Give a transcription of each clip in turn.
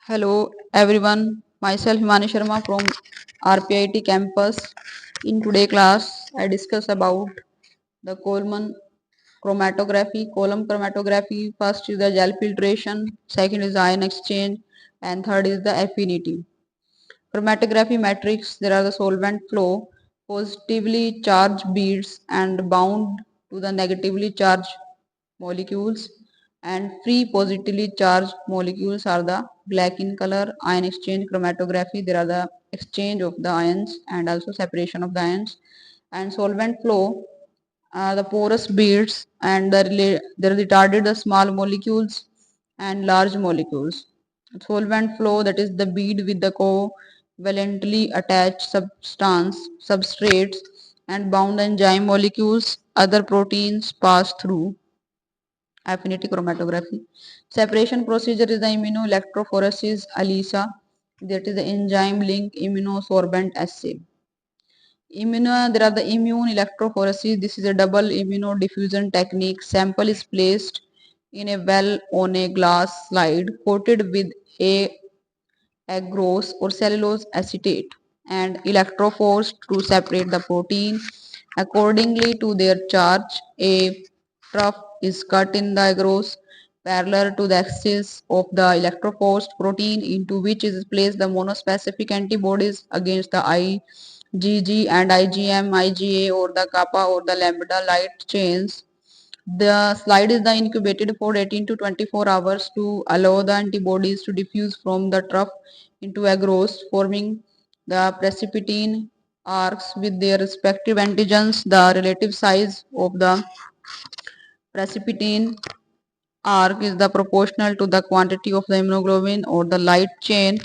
Hello everyone, myself Himani Sharma from RPIT campus. In today class, I discuss about the Coleman chromatography. Column chromatography, first is the gel filtration, second is the ion exchange, and third is the affinity. Chromatography matrix, there are the solvent flow, positively charged beads and bound to the negatively charged molecules, and free positively charged molecules are the black in color. Ion exchange chromatography, there are the exchange of the ions and also separation of the ions. And solvent flow, the porous beads and the retarded the small molecules and large molecules. Solvent flow, that is the bead with the covalently attached substrates and bound enzyme molecules. Other proteins pass through. Affinity chromatography. Separation procedure is the immunoelectrophoresis ELISA, that is the enzyme link immunosorbent assay. There are the immune electrophoresis. This is a double immunodiffusion technique. Sample is placed in a well on a glass slide coated with a agarose or cellulose acetate and electrophores to separate the protein accordingly to their charge. A trough is cut in the agarose parallel to the axis of the electrophores protein into which is placed the monospecific antibodies against the IgG and IgM, IgA or the kappa or the lambda light chains. The slide is then incubated for 18 to 24 hours to allow the antibodies to diffuse from the trough into agarose, forming the precipitin arcs with their respective antigens. The relative size of the precipitin arc is the proportional to the quantity of the immunoglobulin or the light chain.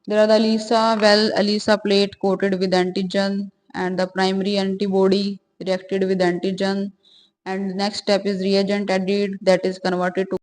There are the ELISA plate coated with antigen and the primary antibody reacted with antigen, and next step is reagent added, that is converted to